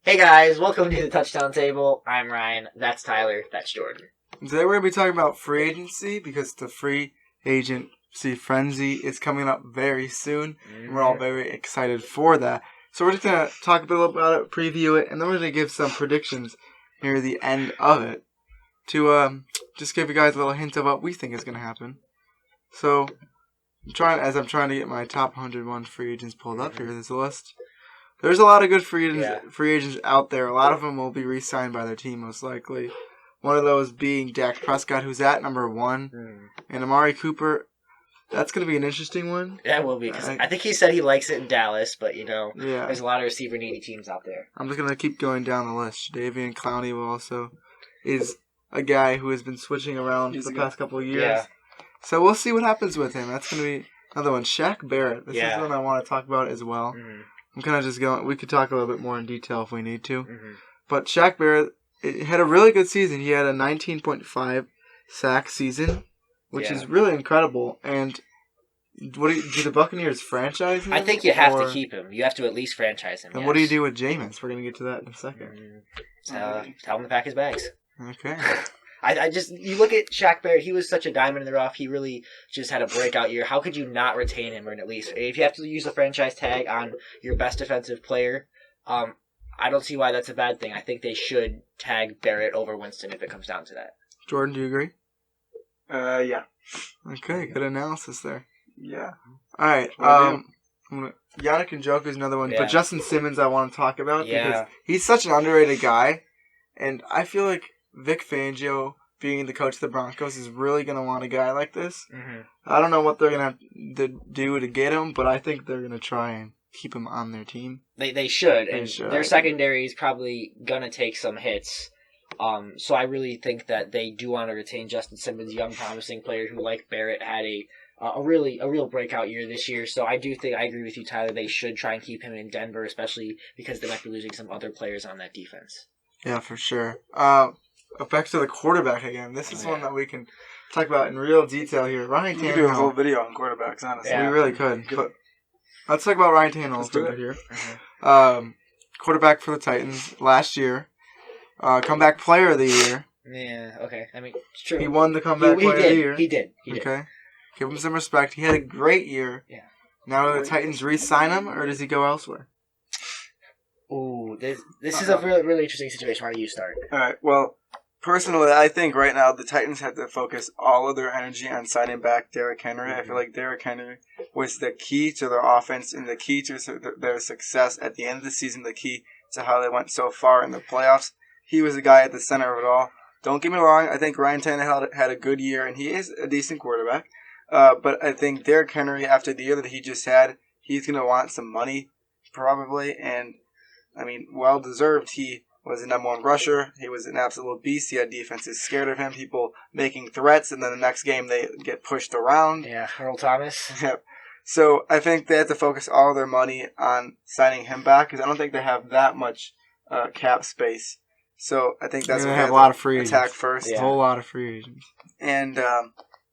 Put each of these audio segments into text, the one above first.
Hey guys, welcome to the Touchdown Table. I'm Ryan. That's Tyler. That's Jordan. Today we're going to be talking about free agency because the free agency frenzy is coming up very soon. And we're all very excited for that. So we're just going to talk a little about it, preview it, and then we're going to give some predictions near the end of it to just give you guys a little hint of what we think is going to happen. So as I'm trying to get my top 101 free agents pulled up here, there's a list. There's a lot of good free agents out there. A lot of them will be re-signed by their team, most likely. One of those being Dak Prescott, who's at number 1. And Amari Cooper, that's going to be an interesting one. Yeah, it will be. Cause I think he said he likes it in Dallas, but, there's a lot of receiver-needy teams out there. I'm just going to keep going down the list. Davian Clowney is a guy who has been switching around for the past couple of years. Yeah. So we'll see what happens with him. That's going to be another one. Shaq Barrett. This is one I want to talk about as well. Mm-hmm. I'm kind of just going. We could talk a little bit more in detail if we need to. Mm-hmm. But Shaq Barrett had a really good season. He had a 19.5 sack season, which is really incredible. And do the Buccaneers franchise him? I think you have to keep him. You have to at least franchise him. And what do you do with Jameis? We're going to get to that in a second. Tell him to pack his bags. Okay. You look at Shaq Barrett, he was such a diamond in the rough. He really just had a breakout year. How could you not retain him, or at least, if you have to use a franchise tag on your best defensive player, I don't see why that's a bad thing. I think they should tag Barrett over Winston if it comes down to that. Jordan, do you agree? Yeah. Okay, good analysis there. Yeah. All right. Yannick Njoku is another one, but Justin Simmons I want to talk about because he's such an underrated guy, and I feel like Vic Fangio, being the coach of the Broncos, is really going to want a guy like this. Mm-hmm. I don't know what they're going to have to do to get him, but I think they're going to try and keep him on their team. They should. Their secondary is probably going to take some hits. So I really think that they do want to retain Justin Simmons, young, promising player who, like Barrett, had a real breakout year this year. So I agree with you, Tyler. They should try and keep him in Denver, especially because they might be losing some other players on that defense. Yeah, for sure. Back to the quarterback again. This is one that we can talk about in real detail here. Ryan Tannehill. We could do a whole video on quarterbacks, honestly. Yeah. We really could. But let's talk about Ryan Tannehill here. Mm-hmm. Quarterback for the Titans last year. Comeback player of the year. Yeah, okay. I mean, it's true. He won the comeback player of the year. He did. Okay. Give him some respect. He had a great year. Yeah. Now do the Titans re-sign him, or does he go elsewhere? Ooh, this is a really, really interesting situation. Why don't you start? All right, well, personally, I think right now the Titans have to focus all of their energy on signing back Derrick Henry. Mm-hmm. I feel like Derrick Henry was the key to their offense and the key to their success at the end of the season, the key to how they went so far in the playoffs. He was the guy at the center of it all. Don't get me wrong, I think Ryan Tannehill had a good year, and he is a decent quarterback. But I think Derrick Henry, after the year that he just had, he's going to want some money, probably, and I mean, well-deserved. He was the number 1 rusher. He was an absolute beast. He had defenses scared of him, people making threats, and then the next game they get pushed around. Yeah, Earl Thomas. Yep. So I think they have to focus all their money on signing him back because I don't think they have that much cap space. So I think that's what they have a lot of free agents. Attack first. Yeah. A whole lot of free agents. And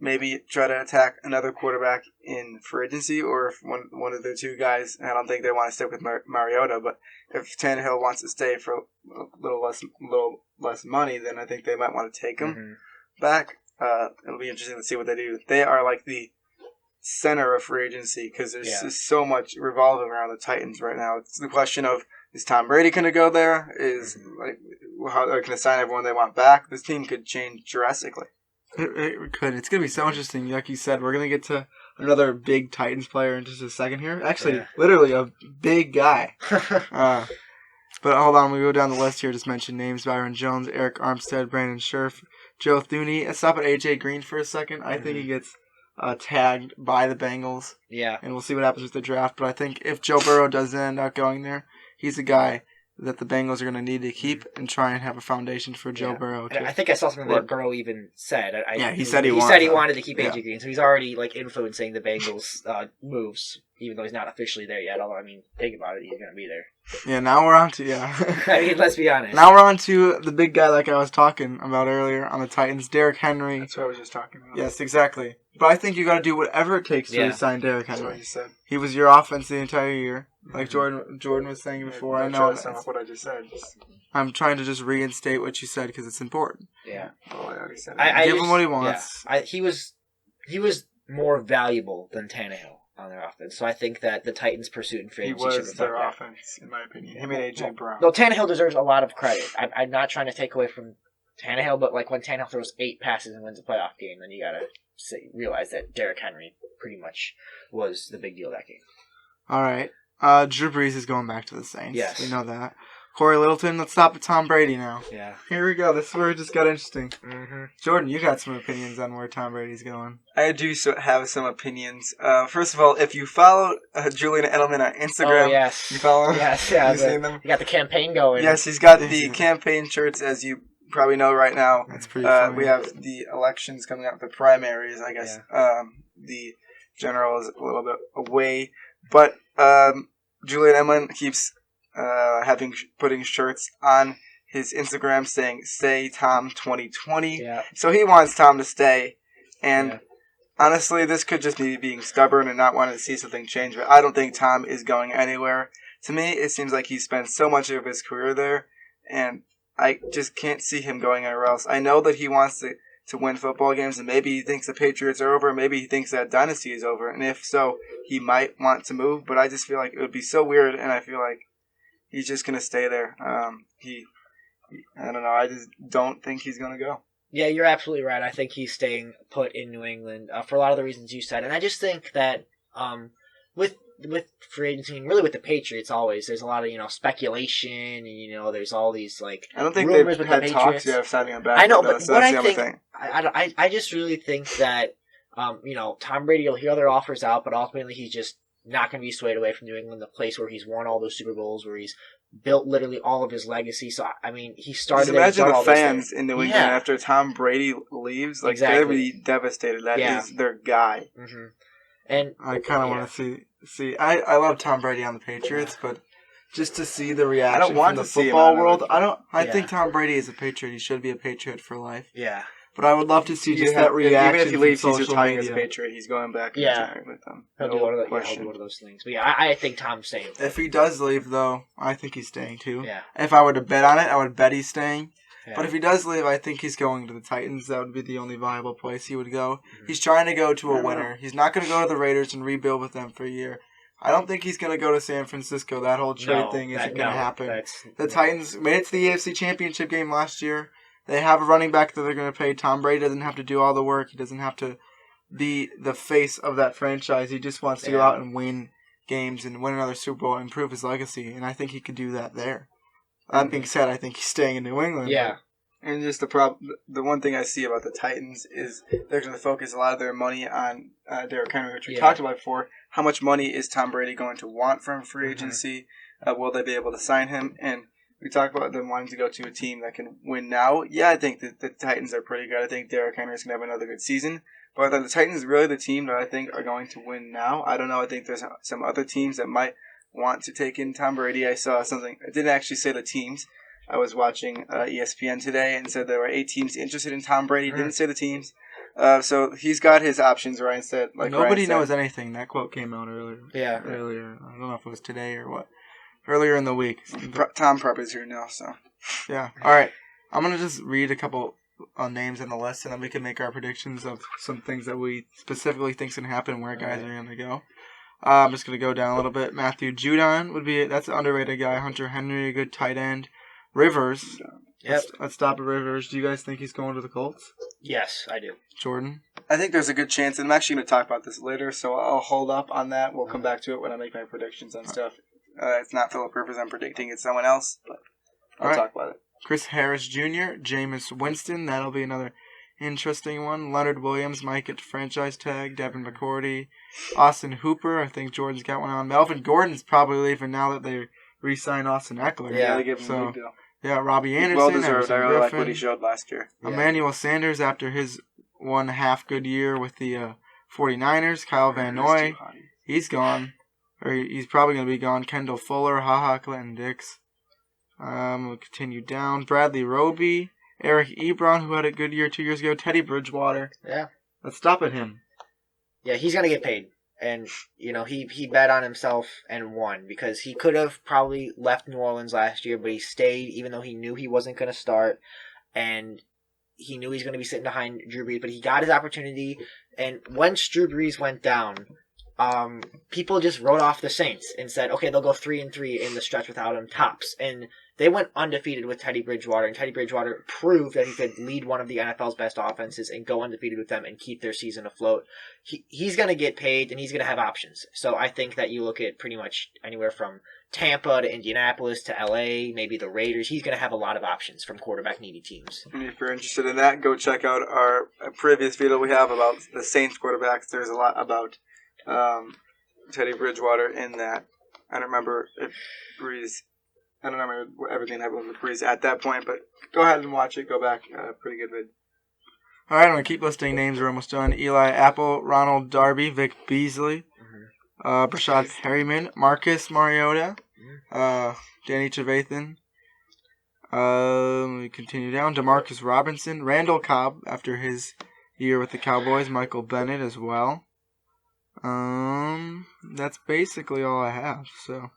maybe try to attack another quarterback in free agency, or if one of the two guys, I don't think they want to stick with Mariota, but if Tannehill wants to stay for a little less money, then I think they might want to take him back. It'll be interesting to see what they do. They are like the center of free agency because there's just so much revolving around the Titans right now. It's the question of, is Tom Brady going to go there? Is how they're going to sign everyone they want back? This team could change drastically. It could. It's going to be so interesting. Like you said, we're going to get to another big Titans player in just a second here. Actually, literally a big guy. But hold on, we go down the list here. Just mention names: Byron Jones, Eric Armstead, Brandon Scherf, Joe Thuney. Let's stop at AJ Green for a second. I think he gets tagged by the Bengals. Yeah. And we'll see what happens with the draft. But I think if Joe Burrow does end up going there, he's a guy that the Bengals are going to need to keep and try and have a foundation for Joe Burrow. I think I saw something that Burrow even said. He said he wanted to keep AJ Green, so he's already influencing the Bengals' moves, even though he's not officially there yet. Although, I mean, think about it, he's going to be there. Yeah, now we're on to, I mean, let's be honest. Now we're on to the big guy like I was talking about earlier on the Titans, Derrick Henry. That's what I was just talking about. Yes, exactly. But I think you got to do whatever it takes to sign Derrick Henry. That's what you said. He was your offense the entire year. Like Jordan was saying before. I know. Try to sum up what I just said. I'm trying to just reinstate what you said because it's important. Yeah. Oh, I already said it. Give him what he wants. Yeah. He was more valuable than Tannehill on their offense. So I think that the Titans' pursuit in free agency should reflect their that. offense, in my opinion. Him and A.J. Brown. No, Tannehill deserves a lot of credit. I'm not trying to take away from Tannehill, but like when Tannehill throws 8 passes and wins a playoff game, then you gotta realize that Derrick Henry pretty much was the big deal that game. All right. Drew Brees is going back to the Saints. Yes. We know that. Corey Littleton, let's stop at Tom Brady now. Yeah. Here we go. This is where it just got interesting. Mm-hmm. Jordan, you got some opinions on where Tom Brady's going. I do have some opinions. First of all, if you follow Julian Edelman on Instagram, yes. You follow him? Yes, yeah. You seen them? You got the campaign going. Yes, he's got the campaign shirts, as you probably know right now. That's pretty funny. We have the elections coming up, the primaries, I guess. Yeah. The general is a little bit away. But Julian Edelman keeps putting shirts on his Instagram saying "Stay Tom 2020." Yeah. So he wants Tom to stay, and honestly, this could just be being stubborn and not wanting to see something change. But I don't think Tom is going anywhere. To me, it seems like he spent so much of his career there, and I just can't see him going anywhere else. I know that he wants to win football games, and maybe he thinks the Patriots are over, maybe he thinks that dynasty is over, and if so, he might want to move. But I just feel like it would be so weird, and I feel like he's just going to stay there. I don't know. I just don't think he's going to go. Yeah, you're absolutely right. I think he's staying put in New England for a lot of the reasons you said. And I just think that with free agency and really with the Patriots always, there's a lot of, speculation and, there's all these, I don't think they've had talks yet of signing him back. I know, but what I think, I just really think that, Tom Brady will hear other offers out, but ultimately he's just not going to be swayed away from New England, the place where he's won all those Super Bowls, where he's built literally all of his legacy. So, I mean, he started. Just imagine the fans in New England after Tom Brady leaves. They're really devastated. That is their guy. Mm-hmm. And I kind of want to see. I love Tom Brady on the Patriots, but just to see the reaction from the football world, I think Tom Brady is a Patriot. He should be a Patriot for life. Yeah. But I would love to see just that reaction. Even if he leaves, he's retiring as a Patriot. He's going back and retiring with them. He'll do one of those things. But I think Tom's staying. If he does leave, though, I think he's staying too. Yeah. If I were to bet on it, I would bet he's staying. Yeah. But if he does leave, I think he's going to the Titans. That would be the only viable place he would go. Mm-hmm. He's trying to go to a winner. He's not going to go to the Raiders and rebuild with them for a year. I don't think he's going to go to San Francisco. That whole trade thing isn't going to happen. The Titans made it to the AFC Championship game last year. They have a running back that they're going to pay. Tom Brady doesn't have to do all the work. He doesn't have to be the face of that franchise. He just wants to go out and win games and win another Super Bowl and improve his legacy. And I think he could do that there. That being said, I think he's staying in New England. Yeah. And just the one thing I see about the Titans is they're going to focus a lot of their money on Derrick Henry, which we talked about before. How much money is Tom Brady going to want from free agency? Will they be able to sign him? And we talked about them wanting to go to a team that can win now. Yeah, I think that the Titans are pretty good. I think Derrick Henry is going to have another good season. But are the Titans really the team that I think are going to win now? I don't know. I think there's some other teams that might want to take in Tom Brady. I saw something. I didn't actually say the teams. I was watching ESPN today and said there were 8 teams interested in Tom Brady. Didn't say the teams. So he's got his options. Ryan said, nobody knows anything. That quote came out earlier. Yeah. Earlier. I don't know if it was today or what. Earlier in the week. Tom probably is here now, so. Yeah. All right. I'm going to just read a couple names on the list, and then we can make our predictions of some things that we specifically think is going to happen and where guys are going to go. I'm just going to go down a little bit. Matthew Judon that's an underrated guy. Hunter Henry, a good tight end. Rivers. Yep. Let's stop at Rivers. Do you guys think he's going to the Colts? Yes, I do. Jordan? I think there's a good chance, and I'm actually going to talk about this later, so I'll hold up on that. We'll come back to it when I make my predictions on stuff. It's not Philip Rivers I'm predicting, it's someone else, but I'll talk about it. Chris Harris Jr., Jameis Winston, that'll be another interesting one. Leonard Williams might get franchise tag. Devin McCourty. Austin Hooper, I think Jordan's got one on. Melvin Gordon's probably leaving now that they re-signed Austin Eckler. Yeah, they gave him a big deal. Yeah, Robbie Anderson. Well-deserved. I really like what he showed last year. Emmanuel Sanders after his 1.5 good year with the 49ers. Kyle Van Noy, he's gone. Or he's probably going to be gone. Kendall Fuller, Clinton Dix. We'll continue down. Bradley Roby, Eric Ebron, who had a good year 2 years ago. Teddy Bridgewater. Yeah. Let's stop at him. Yeah, he's going to get paid. And, he bet on himself and won because he could have probably left New Orleans last year, but he stayed even though he knew he wasn't going to start. And he knew he's going to be sitting behind Drew Brees, but he got his opportunity. And once Drew Brees went down, people just wrote off the Saints and said, okay, they'll go 3-3 in the stretch without him tops. And they went undefeated with Teddy Bridgewater, and Teddy Bridgewater proved that he could lead one of the NFL's best offenses and go undefeated with them and keep their season afloat. He's going to get paid, and he's going to have options. So I think that you look at pretty much anywhere from Tampa to Indianapolis to LA, maybe the Raiders. He's going to have a lot of options from quarterback-needy teams. And if you're interested in that, go check out our previous video we have about the Saints quarterbacks. There's a lot about Teddy Bridgewater in that. I don't remember if Breeze. I don't remember everything that happened with Breeze at that point, but go ahead and watch it. Go back. Pretty good vid. All right, I'm going to keep listing names. We're almost done. Eli Apple, Ronald Darby, Vic Beasley, Brashad Perryman, Marcus Mariota, Danny Trevathan. Let me continue down. DeMarcus Robinson, Randall Cobb after his year with the Cowboys, Michael Bennett as well. That's basically all I have. So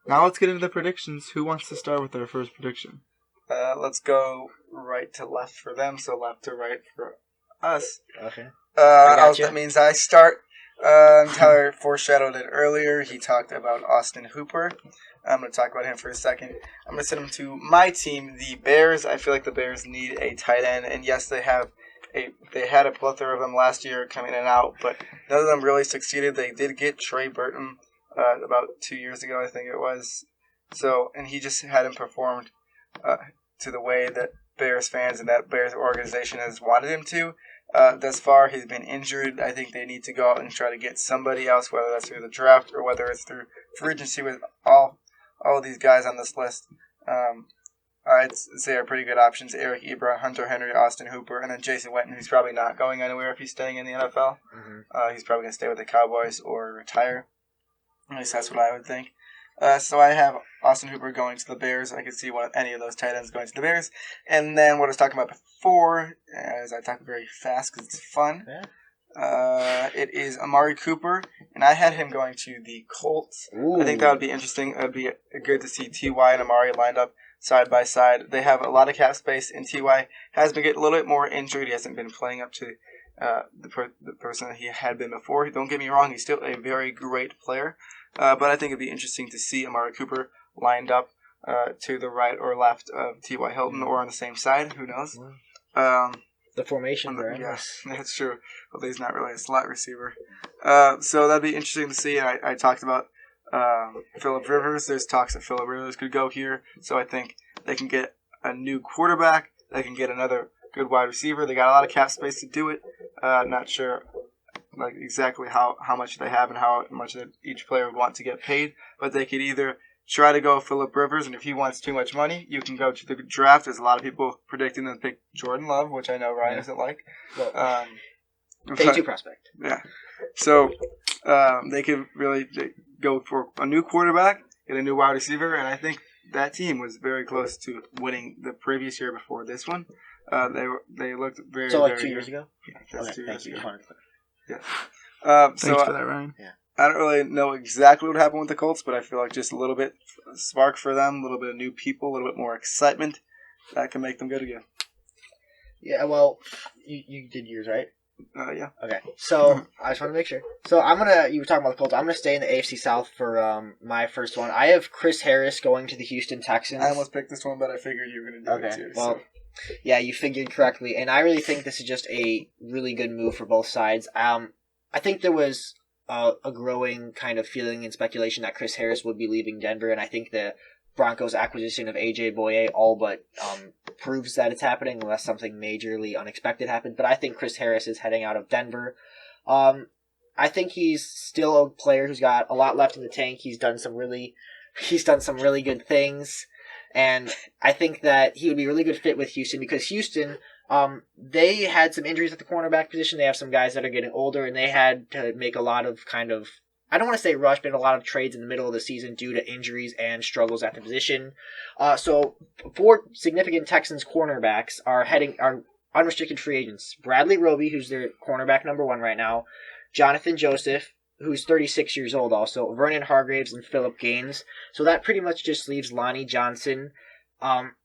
now let's get into the predictions. Who wants to start with our first prediction? Let's go right to left for them, so left to right for us. Okay. That means I start. Tyler foreshadowed it earlier. He talked about Austin Hooper. I'm going to talk about him for a second. I'm going to send him to my team, the Bears. I feel like the Bears need a tight end, and yes, they had a plethora of them last year coming in and out, but none of them really succeeded. They did get Trey Burton about 2 years ago, I think it was. So, and he just hadn't performed to the way that Bears fans and that Bears organization has wanted him to. Thus far, he's been injured. I think they need to go out and try to get somebody else, whether that's through the draft or whether it's through free agency with all of these guys on this list. I'd say are pretty good options. Eric Ebron, Hunter Henry, Austin Hooper, and then Jason Witten, who's probably not going anywhere if he's staying in the NFL. Mm-hmm. He's probably going to stay with the Cowboys or retire. At least that's what I would think. So I have Austin Hooper going to the Bears. I could see any of those tight ends going to the Bears. And then what I was talking about before, as I talk very fast because it's fun, it is Amari Cooper, and I had him going to the Colts. Ooh. I think that would be interesting. It would be good to see T.Y. and Amari lined up side by side. They have a lot of cap space, and T.Y. has been getting a little bit more injured. He hasn't been playing up to the person that he had been before. Don't get me wrong, he's still a very great player. But I think it'd be interesting to see Amari Cooper lined up to the right or left of T.Y. Hilton or on the same side. Who knows? The formation, yes, that's true. Although he's not really a slot receiver. So that'd be interesting to see. I talked about Phillip Rivers. There's talks that Phillip Rivers could go here. So I think they can get a new quarterback. They can get another good wide receiver. They got a lot of cap space to do it. Not sure exactly how much they have and how much that each player would want to get paid. But they could either try to go Phillip Rivers, and if he wants too much money, you can go to the draft. There's a lot of people predicting them to pick Jordan Love, which I know Ryan doesn't like. Day 2 prospect. Yeah. So they could really go for a new quarterback, get a new wide receiver, and I think that team was very close to winning the previous year before this one. They looked very, so like very 2 years ago? Yeah, that's 2 years ago. Yeah. Thanks for that, Ryan. Yeah. I don't really know exactly what happened with the Colts, but I feel like just a little bit spark for them, a little bit of new people, a little bit more excitement that can make them good again. Yeah, well, you did yours, right? Yeah. Okay, so I just want to make sure. So you were talking about the Colts. I'm going to stay in the AFC South for my first one. I have Chris Harris going to the Houston Texans. I almost picked this one, but I figured you were going to do it too. Well, yeah, you figured correctly, and I really think this is just a really good move for both sides. I think there was a growing kind of feeling and speculation that Chris Harris would be leaving Denver, and I think the Broncos' acquisition of A.J. Boye all but proves that it's happening unless something majorly unexpected happens. But I think Chris Harris is heading out of Denver. I think he's still a player who's got a lot left in the tank. He's done some really good things, and I think that he would be a really good fit with Houston because Houston, they had some injuries at the cornerback position. They have some guys that are getting older, and they had to make a lot of I don't want to say rush, but a lot of trades in the middle of the season due to injuries and struggles at the position. So 4 significant Texans cornerbacks are unrestricted free agents. Bradley Roby, who's their cornerback number 1 right now. Jonathan Joseph, who's 36 years old also, Vernon Hargraves, and Philip Gaines. So that pretty much just leaves Lonnie Johnson,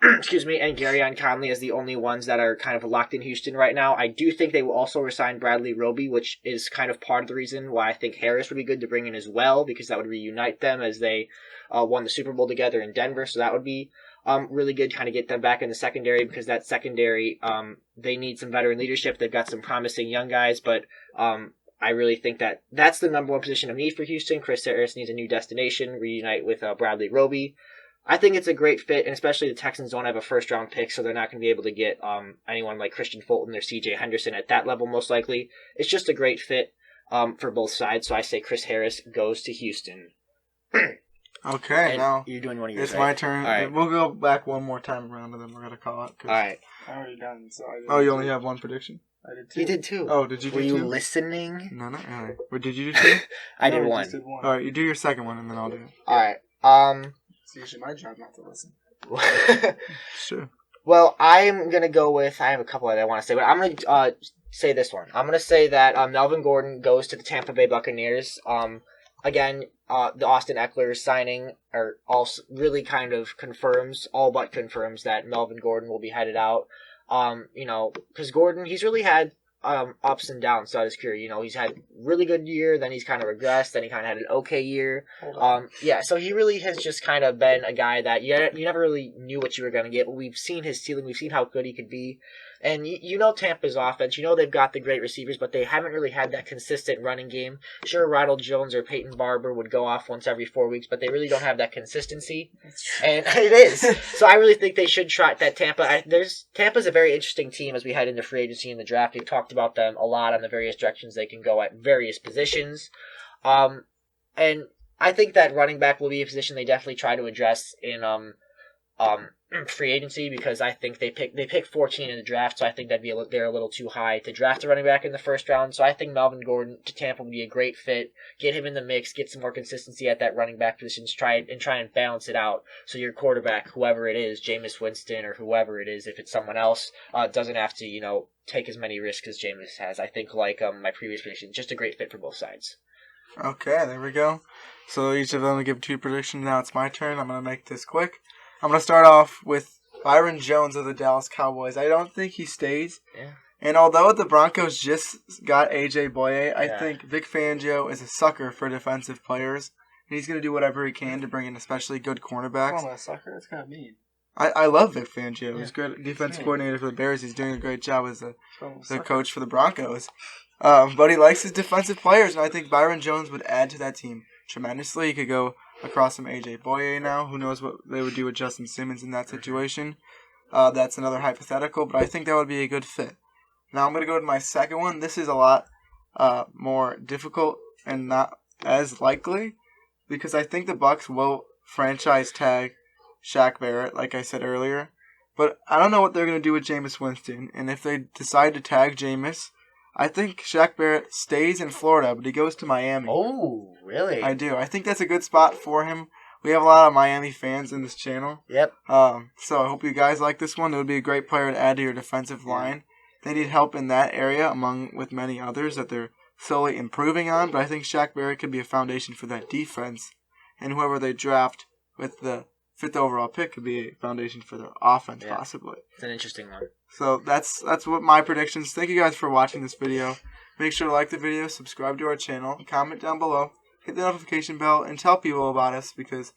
excuse me, and Garyon Conley as the only ones that are kind of locked in Houston right now. I do think they will also resign Bradley Roby, which is kind of part of the reason why I think Harris would be good to bring in as well, because that would reunite them as they won the Super Bowl together in Denver. So that would be really good to kind of get them back in the secondary, because that secondary, they need some veteran leadership. They've got some promising young guys, but I really think that that's the number one position of need for Houston. Chris Harris needs a new destination, reunite with Bradley Roby. I think it's a great fit, and especially the Texans don't have a first-round pick, so they're not going to be able to get anyone like Christian Fulton or C.J. Henderson at that level, most likely. It's just a great fit for both sides, so I say Chris Harris goes to Houston. Okay, now you're doing one of yours. It's my turn. Right. We'll go back one more time around, and then we're going to call it. All right. I'm already done, so you only have one prediction? I did two. You did two. Oh, did you do two? two? Were you listening? No, not really. Wait, did you do two? I did one. All right, you do your second one, and then I'll do it. All right. It's usually my job not to listen. Sure. Well, I'm going to go with... I have a couple that I want to say, but I'm going to say this one. I'm going to say that Melvin Gordon goes to the Tampa Bay Buccaneers. Again, the Austin Eckler signing also really kind of all but confirms that Melvin Gordon will be headed out. Because Gordon, he's really had ups and downs throughout his career. He's had really good year, then he's kind of regressed, then he kind of had an okay year. So he really has just kind of been a guy that you never really knew what you were going to get, but we've seen his ceiling, we've seen how good he could be. And Tampa's offense, they've got the great receivers, but they haven't really had that consistent running game. Sure, Ronald Jones or Peyton Barber would go off once every 4 weeks, but they really don't have that consistency. And it is. So I really think they should try that. Tampa's a very interesting team as we head into free agency and the draft. We've talked about them a lot on the various directions they can go at various positions. And I think that running back will be a position they definitely try to address in free agency, because I think they pick 14 in the draft, so I think they're a little too high to draft a running back in the first round. So I think Melvin Gordon to Tampa would be a great fit. Get him in the mix, get some more consistency at that running back position, try and balance it out. So your quarterback, whoever it is, Jameis Winston or whoever it is, if it's someone else, doesn't have to take as many risks as Jameis has. I think like my previous prediction, just a great fit for both sides. Okay, there we go. So each of them will give two predictions. Now it's my turn. I'm going to make this quick. I'm going to start off with Byron Jones of the Dallas Cowboys. I don't think he stays. Yeah. And although the Broncos just got A.J. Boye, I think Vic Fangio is a sucker for defensive players. And he's going to do whatever he can to bring in especially good cornerbacks. Oh, a sucker? That's kind of mean. I love Vic Fangio. He's a good defensive coordinator for the Bears. He's doing a great job as the coach for the Broncos. But he likes his defensive players, and I think Byron Jones would add to that team tremendously. He could go across from A.J. Boye now. Who knows what they would do with Justin Simmons in that situation. That's another hypothetical, but I think that would be a good fit. Now I'm going to go to my second one. This is a lot more difficult and not as likely, because I think the Bucs will franchise tag Shaq Barrett, like I said earlier. But I don't know what they're going to do with Jameis Winston, and if they decide to tag Jameis, I think Shaq Barrett stays in Florida, but he goes to Miami. Oh, really? I do. I think that's a good spot for him. We have a lot of Miami fans in this channel. Yep. So I hope you guys like this one. It would be a great player to add to your defensive line. They need help in that area, with many others that they're slowly improving on. But I think Shaq Barrett could be a foundation for that defense. And whoever they draft with the 5th overall pick could be a foundation for their offense, possibly. It's an interesting one. So that's what my predictions. Thank you guys for watching this video. Make sure to like the video, subscribe to our channel, comment down below, hit the notification bell, and tell people about us, because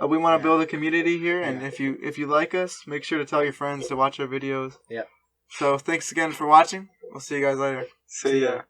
we want to build a community here. And if you like us, make sure to tell your friends to watch our videos. Yep. So thanks again for watching. We'll see you guys later. See ya.